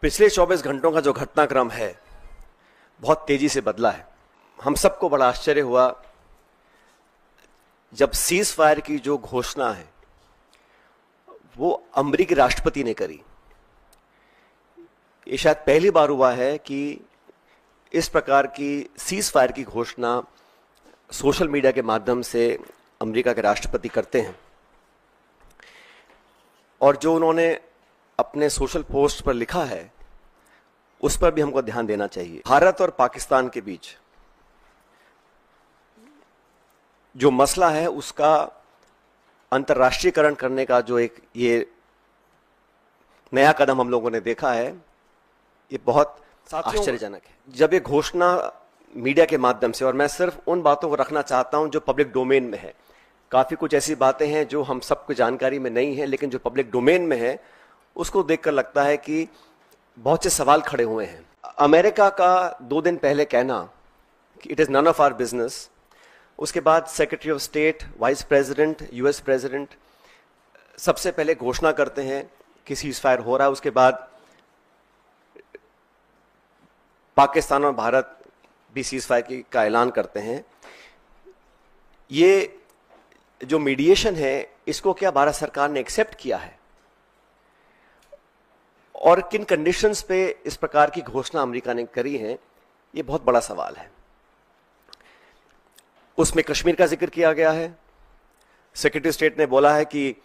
पिछले 24 घंटों का जो घटनाक्रम है बहुत तेजी से बदला है। हम सबको बड़ा आश्चर्य हुआ जब सीज फायर की जो घोषणा है वो अमेरिकी राष्ट्रपति ने करी। ये शायद पहली बार हुआ है कि इस प्रकार की सीज फायर की घोषणा सोशल मीडिया के माध्यम से अमेरिका के राष्ट्रपति करते हैं। और जो उन्होंने अपने सोशल पोस्ट पर लिखा है उस पर भी हमको ध्यान देना चाहिए। भारत और पाकिस्तान के बीच जो मसला है उसका अंतर्राष्ट्रीयकरण करने का जो एक ये नया कदम हम लोगों ने देखा है, ये बहुत आश्चर्यजनक है। जब ये घोषणा मीडिया के माध्यम से, और मैं सिर्फ उन बातों को रखना चाहता हूं जो पब्लिक डोमेन में है, काफी कुछ ऐसी बातें हैं जो हम सबको जानकारी में नहीं है, लेकिन जो पब्लिक डोमेन में है उसको देखकर लगता है कि बहुत से सवाल खड़े हुए हैं। अमेरिका का 2 दिन पहले कहना कि it is none of our business, उसके बाद secretary of state, vice president, US president सबसे पहले घोषणा करते हैं कि सीज फायर हो रहा है, उसके बाद पाकिस्तान और भारत भी सीज फायर का ऐलान करते हैं। ये जो मीडिएशन है इसको क्या भारत सरकार ने एक्सेप्ट किया है और किन कंडीशंस पे इस प्रकार की घोषणा अमेरिका ने करी है, ये बहुत बड़ा सवाल है। उसमें कश्मीर का जिक्र किया गया है। सेक्रेटरी स्टेट ने बोला है कि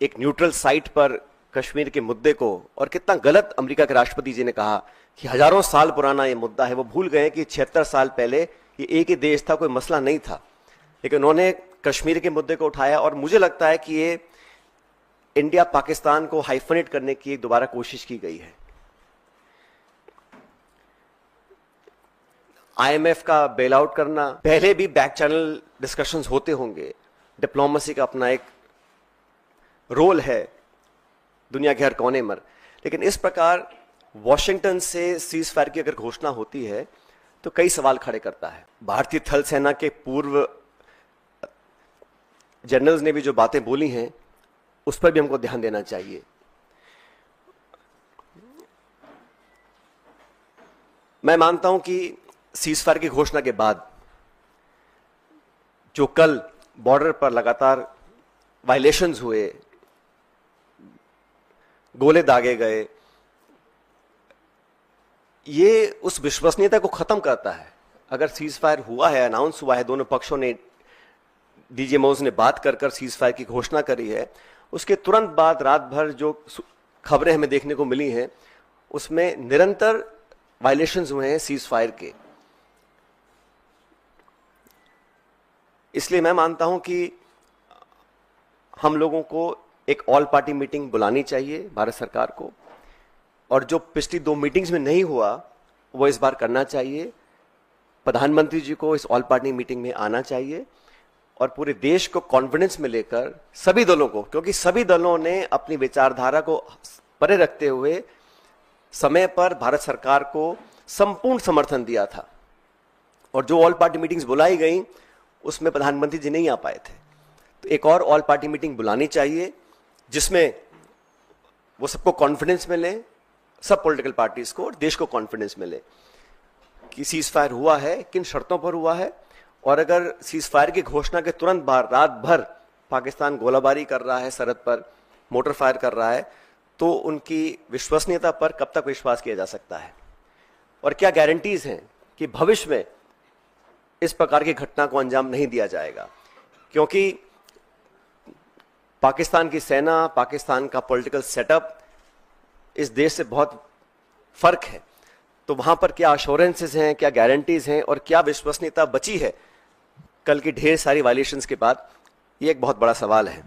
एक न्यूट्रल साइट पर कश्मीर के मुद्दे को, और कितना गलत अमेरिका के राष्ट्रपति जी ने कहा कि हजारों साल पुराना ये मुद्दा है। वो भूल गए कि 76 साल पहले ये एक ही देश था, कोई मसला नहीं था, लेकिन उन्होंने कश्मीर के मुद्दे को उठाया। और मुझे लगता है कि ये इंडिया पाकिस्तान को हाइफनेट करने की दोबारा कोशिश की गई है। आईएमएफ का बेल आउट करना, पहले भी बैक चैनल डिस्कशंस होते होंगे, डिप्लोमेसी का अपना एक रोल है दुनिया के हर कोने में, लेकिन इस प्रकार वॉशिंगटन से सीज फायर की अगर घोषणा होती है तो कई सवाल खड़े करता है। भारतीय थल सेना के पूर्व जनरल्स ने भी जो बातें बोली हैं उस पर भी हमको ध्यान देना चाहिए। मैं मानता हूं कि सीज फायर की घोषणा के बाद जो कल बॉर्डर पर लगातार वायलेशंस हुए, गोले दागे गए, ये उस विश्वसनीयता को खत्म करता है। अगर सीज फायर हुआ है, अनाउंस हुआ है, दोनों पक्षों ने, डीजीएमओज ने बात कर सीज फायर की घोषणा करी है, उसके तुरंत बाद रात भर जो खबरें हमें देखने को मिली हैं उसमें निरंतर वायलेशंस हुए हैं सीज फायर के। इसलिए मैं मानता हूं कि हम लोगों को एक ऑल पार्टी मीटिंग बुलानी चाहिए भारत सरकार को, और जो पिछली 2 मीटिंग्स में नहीं हुआ वो इस बार करना चाहिए। प्रधानमंत्री जी को इस ऑल पार्टी मीटिंग में आना चाहिए और पूरे देश को कॉन्फिडेंस में लेकर, सभी दलों को, क्योंकि सभी दलों ने अपनी विचारधारा को परे रखते हुए समय पर भारत सरकार को संपूर्ण समर्थन दिया था, और जो ऑल पार्टी मीटिंग्स बुलाई गई उसमें प्रधानमंत्री जी नहीं आ पाए थे। तो एक और ऑल पार्टी मीटिंग बुलानी चाहिए जिसमें वो सबको कॉन्फिडेंस में लें, सब पॉलिटिकल पार्टीज को और देश को कॉन्फिडेंस में लें कि सीज फायर हुआ है, किन शर्तों पर हुआ है, और अगर सीज फायर की घोषणा के तुरंत बाद रात भर पाकिस्तान गोलाबारी कर रहा है, सरहद पर मोटर फायर कर रहा है, तो उनकी विश्वसनीयता पर कब तक विश्वास किया जा सकता है, और क्या गारंटीज हैं कि भविष्य में इस प्रकार की घटना को अंजाम नहीं दिया जाएगा। क्योंकि पाकिस्तान की सेना, पाकिस्तान का पॉलिटिकल सेटअप इस देश से बहुत फर्क है, तो वहां पर क्या अश्योरेंसेस हैं, क्या गारंटीज हैं, और क्या विश्वसनीयता बची है कल की ढेर सारी वायलेशंस के बाद, ये एक बहुत बड़ा सवाल है।